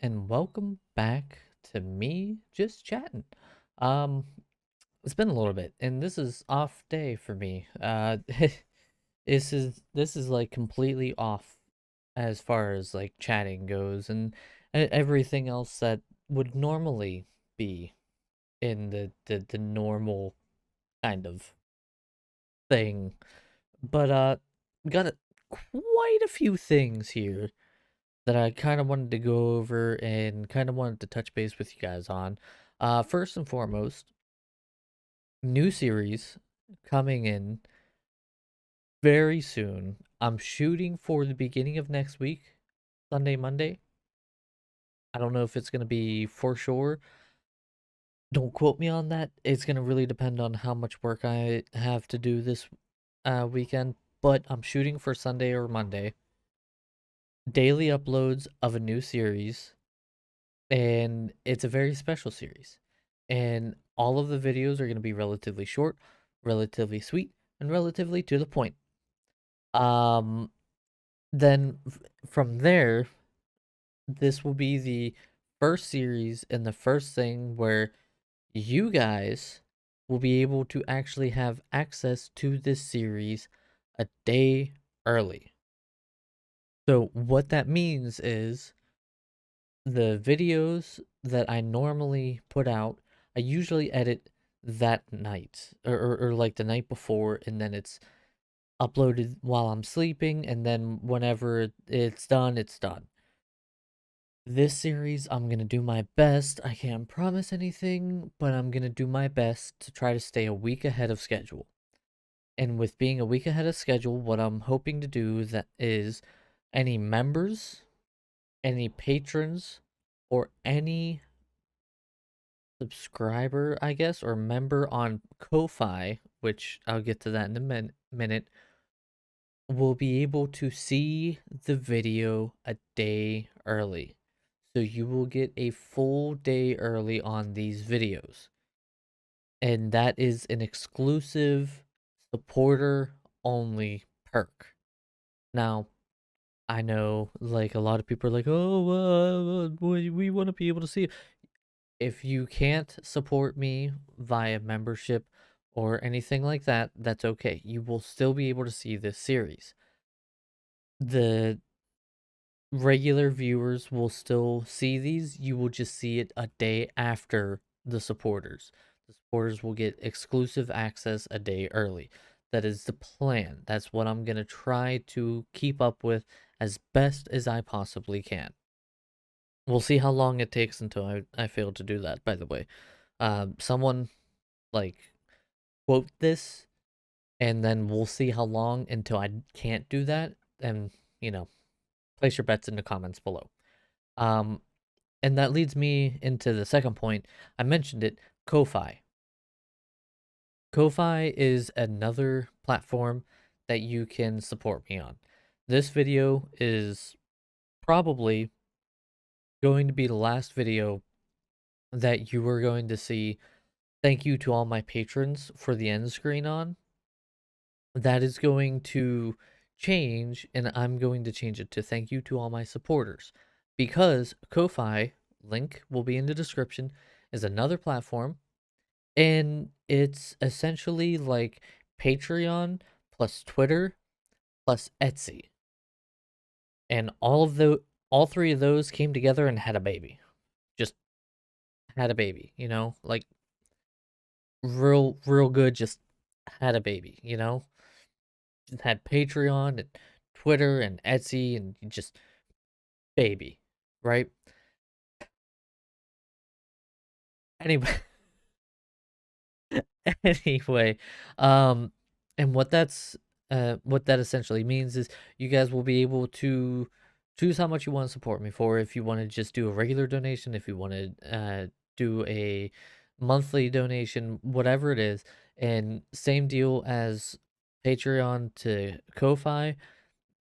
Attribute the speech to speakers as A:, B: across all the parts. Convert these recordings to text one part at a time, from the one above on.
A: and welcome back to me just chatting. Um, it's been a little bit, and this is off day for me. This is like completely off as far as like chatting goes, and everything else that would normally be in the normal kind of thing. But we got quite a few things here that I kind of wanted to go over and kind of wanted to touch base with you guys on. First and foremost, new series coming in very soon. I'm shooting for the beginning of next week, Sunday, Monday. I don't know if it's going to be for sure. Don't quote me on that. It's going to really depend on how much work I have to do this weekend, but I'm shooting for Sunday or Monday. Daily uploads of a new series, and it's a very special series. And all of the videos are going to be relatively short, relatively sweet, and relatively to the point. Um, then from there, this will be the first series and the first thing where you guys will be able to actually have access to this series a day early. So what that means is the videos that I normally put out, I usually edit that night or like the night before, and then it's uploaded while I'm sleeping, and then whenever it's done, it's done. This series, I'm gonna do my best. I can't promise anything, but I'm gonna do my best to try to stay a week ahead of schedule. And with being a week ahead of schedule, what I'm hoping to do that is any members, any patrons, or any subscriber, I guess, or member on Ko-Fi, which I'll get to that in a minute, will be able to see the video a day early. So you will get a full day early on these videos. And that is an exclusive supporter only perk. Now, I know like a lot of people are like, oh, we want to be able to see it. If you can't support me via membership or anything like that, that's okay. You will still be able to see this series. The regular viewers will still see these. You will just see it a day after the supporters. The supporters will get exclusive access a day early. That is the plan. That's what I'm going to try to keep up with as best as I possibly can. We'll see how long it takes until I fail to do that, by the way. Someone like quote this, and then we'll see how long until I can't do that. And, place your bets in the comments below. Um, and that leads me into the second point. I mentioned it, Ko-Fi. Ko-Fi is another platform that you can support me on. This video is probably going to be the last video that you are going to see. Thank you to all my patrons for the end screen on. That is going to change, and I'm going to change it to thank you to all my supporters. Because Ko-Fi, link will be in the description, is another platform, and it's essentially like Patreon plus Twitter plus Etsy. And all three of those came together and had a baby. Just had a baby, like real good, just had a baby, Just had Patreon and Twitter and Etsy and just baby, right? Anyway, anyway, um, and what that essentially means is you guys will be able to choose how much you want to support me for. If you want to just do a regular donation, if you want to do a monthly donation, whatever it is, and same deal as Patreon to Ko-Fi,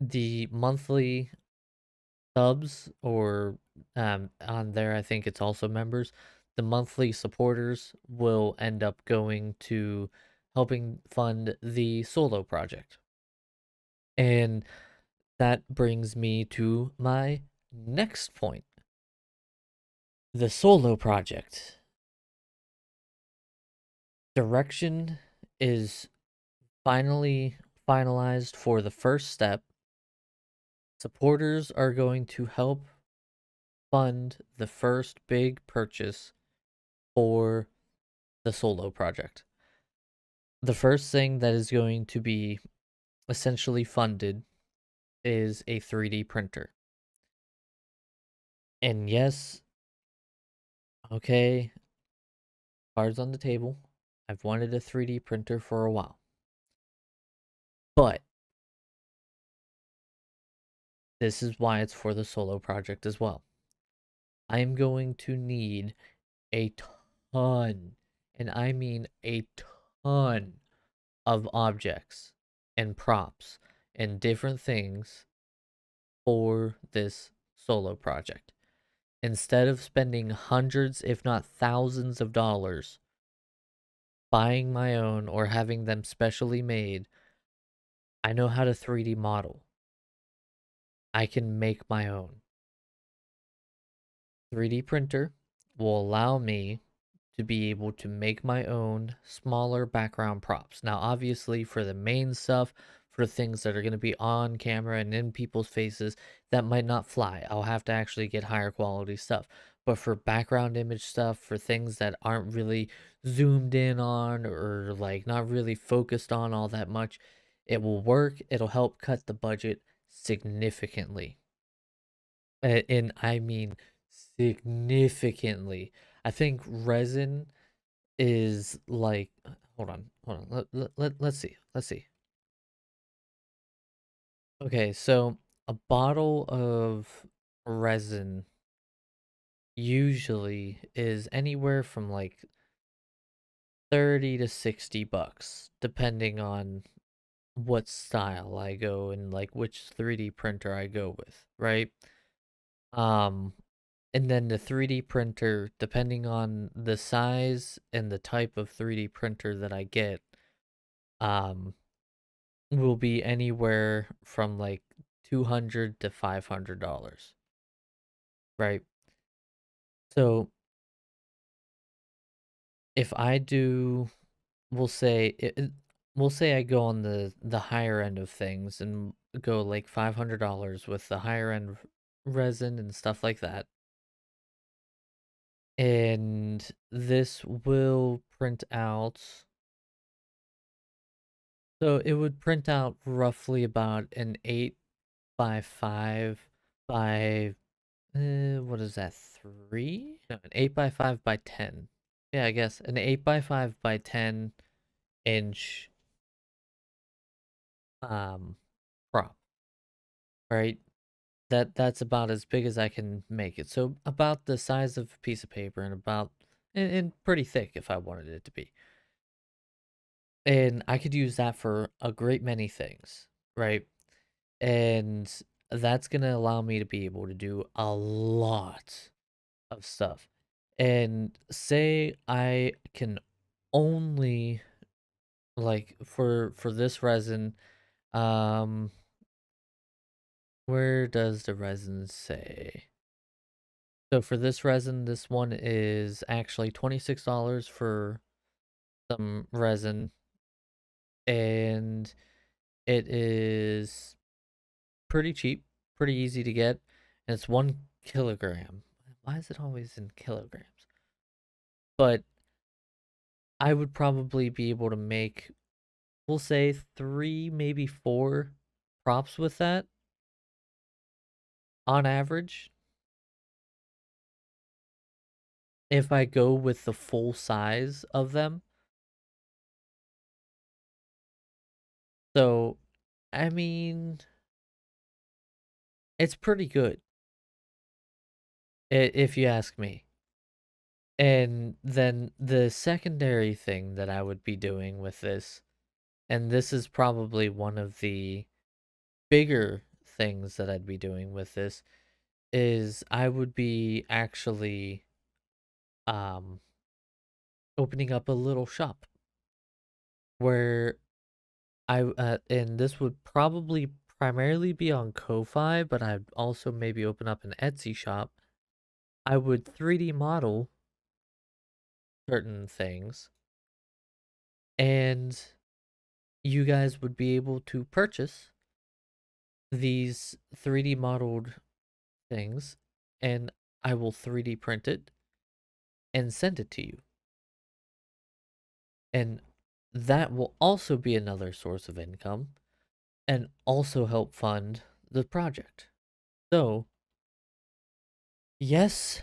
A: the monthly subs or on there, I think it's also members. The monthly supporters will end up going to helping fund the solo project. And that brings me to my next point. The solo project. Direction is finally finalized for the first step. Supporters are going to help fund the first big purchase for the solo project. The first thing that is going to be essentially funded is a 3D printer. And yes, okay, cards on the table. I've wanted a 3D printer for a while. But this is why it's for the solo project as well. I'm going to need a ton, and I mean a ton of objects and props and different things for this solo project. Instead of spending hundreds, if not thousands of dollars buying my own or having them specially made, I know how to 3D model. I can make my own. 3D printer will allow me to be able to make my own smaller background props. Now, obviously, for the main stuff, for things that are going to be on camera and in people's faces, that might not fly. I'll have to actually get higher quality stuff. But for background image stuff, for things that aren't really zoomed in on or like not really focused on all that much, it will work. It'll help cut the budget significantly. And I mean significantly. I think resin is like hold on. Let's see. Let's see. Okay, so a bottle of resin usually is anywhere from like 30 to 60 bucks depending on what style I go and like which 3D printer I go with, right? Um and then the 3D printer, depending on the size and the type of 3D printer that I get, um, will be anywhere from like 200 to $500, right? So if I do, we'll say we'll say I go on the higher end of things and go like $500 with the higher end resin and stuff like that. And this will print out. So it would print out roughly about an 8 by 5 by, what is that, 3? No, an 8 by 5 by 10. Yeah, I guess an 8 by 5 by 10 inch um prop, right? That's about as big as I can make it. So about the size of a piece of paper and about and pretty thick if I wanted it to be. And I could use that for a great many things, right? And that's going to allow me to be able to do a lot of stuff. And say I can only like for this resin, um where does the resin say? So for this resin, this one is actually $26 for some resin, and it is pretty cheap, pretty easy to get, and it's 1 kilogram. Why is it always in kilograms? But I would probably be able to make, we'll say, 3, maybe 4 props with that on average if I go with the full size of them. So, I mean, it's pretty good if you ask me. And then the secondary thing that I would be doing with this, and this is probably one of the bigger things that I'd be doing with this, is I would be actually um opening up a little shop where and this would probably primarily be on Ko-Fi, but I'd also maybe open up an Etsy shop I would 3D model certain things, and you guys would be able to purchase these 3D modeled things, and I will 3D print it and send it to you. And that will also be another source of income and also help fund the project. So, yes,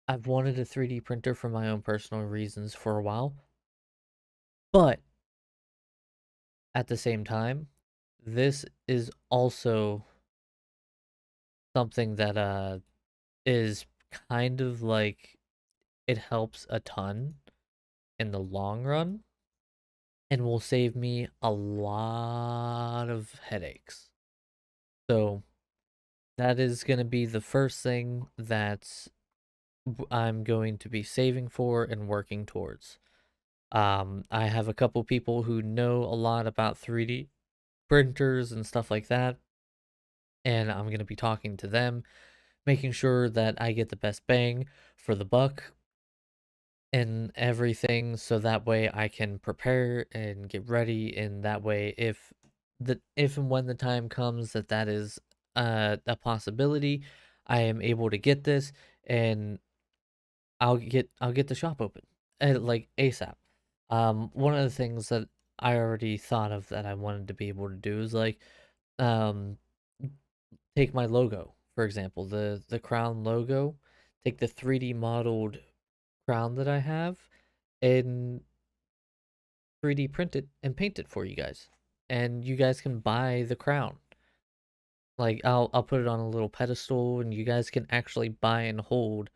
A: I've wanted a 3D printer for my own personal reasons for a while, but at the same time, this is also something that is kind of like it helps a ton in the long run and will save me a lot of headaches. So that is going to be the first thing that I'm going to be saving for and working towards. I have a couple people who know a lot about 3D printers and stuff like that, and I'm going to be talking to them, making sure that I get the best bang for the buck and everything, so that way I can prepare and get ready, and that way if and when the time comes that that is a possibility, I am able to get this, and I'll get the shop open, like ASAP. One of the things that I already thought of that I wanted to be able to do is like um take my logo, for example, the crown logo, take the 3D modeled crown that I have and 3D print it and paint it for you guys. And you guys can buy the crown. Like I'll put it on a little pedestal and you guys can actually buy and hold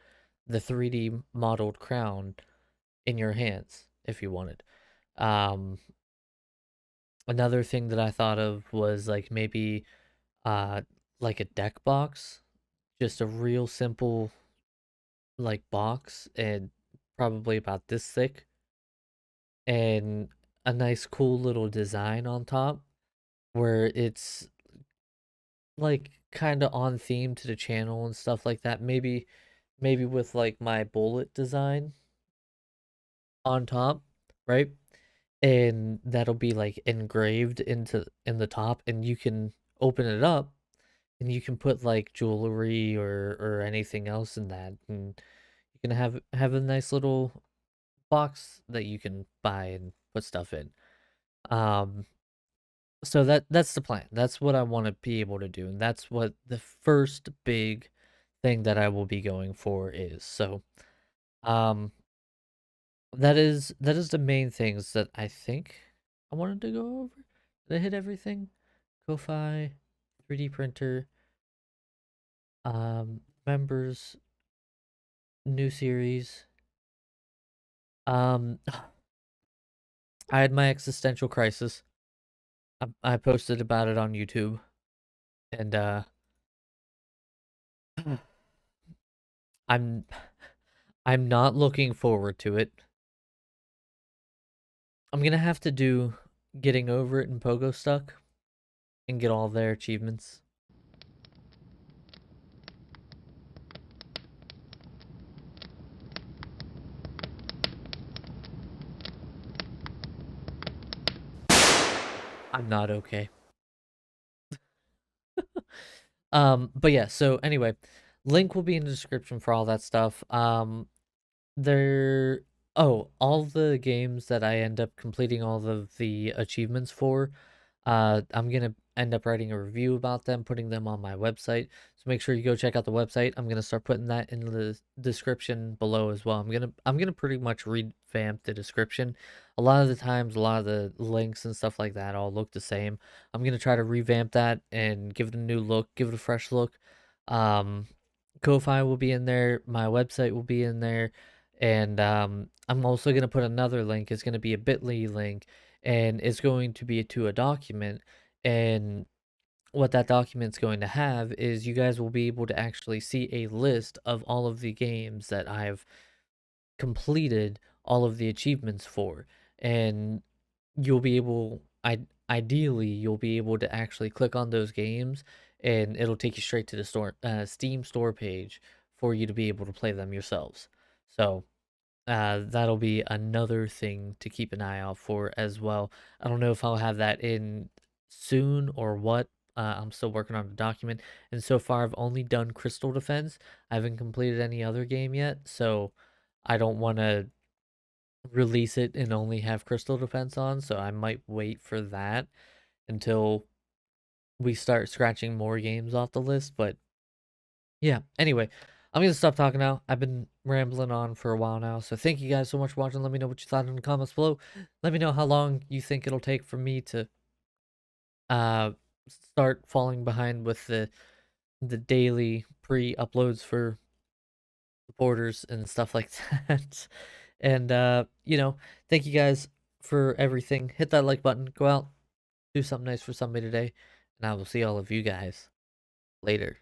A: the 3D modeled crown in your hands if you wanted. Um Another thing that I thought of was like maybe uh like a deck box, just a real simple like box and probably about this thick and a nice cool little design on top where it's like kind of on theme to the channel and stuff like that. Maybe with like my bullet design on top, right? And that'll be like engraved in the top and you can open it up and you can put like jewelry or anything else in that and you can have a nice little box that you can buy and put stuff in. Um so that's the plan. That's what I want to be able to do and that's what the first big thing that I will be going for is. So, um that is the main things that I think I wanted to go over. Did I hit everything? Ko-Fi, 3D printer, members, new series. Um I had my existential crisis. I posted about it on YouTube and I'm I'm not looking forward to it. I'm gonna have to do getting over it in Pogo Stuck and get all their achievements. I'm not okay. But yeah, so anyway, link will be in the description for all that stuff. There all the games that I end up completing all of the achievements for, I'm gonna end up writing a review about them, putting them on my website. So make sure you go check out the website. I'm gonna start putting that in the description below as well. I'm gonna pretty much revamp the description. A lot of the times, a lot of the links and stuff like that all look the same. I'm gonna try to revamp that and give it a new look, give it a fresh look. Um, Ko-Fi will be in there. My website will be in there. And I'm also going to put another link. It's going to be a bit.ly link. And it's going to be to a document. And what that document's going to have is you guys will be able to actually see a list of all of the games that I've completed all of the achievements for. And you'll be able, ideally, you'll be able to actually click on those games and it'll take you straight to the store, Steam store page for you to be able to play them yourselves. So that'll be another thing to keep an eye out for as well. I don't know if I'll have that in soon or what. I'm still working on the document, and so far I've only done Crystal Defense. I haven't completed any other game yet, so I don't want to release it and only have Crystal Defense on. So I might wait for that until we start scratching more games off the list. But yeah, anyway, I'm gonna stop talking now. I've been rambling on for a while now, so thank you guys so much for watching. Let me know what you thought in the comments below. Let me know how long you think it'll take for me to uh start falling behind with the daily pre-uploads for supporters and stuff like that. And thank you guys for everything. Hit that like button, go out, do something nice for somebody today, and I will see all of you guys later.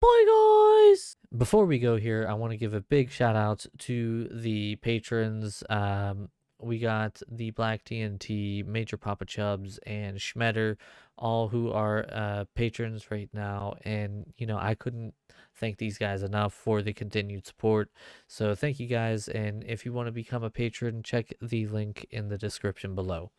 A: Bye, guys! Before we go here, I want to give a big shout out to the patrons. We got the Black TNT, Major Papa Chubbs, and Schmetter, all who are patrons right now. And, I couldn't thank these guys enough for the continued support. So thank you guys. And if you want to become a patron, check the link in the description below.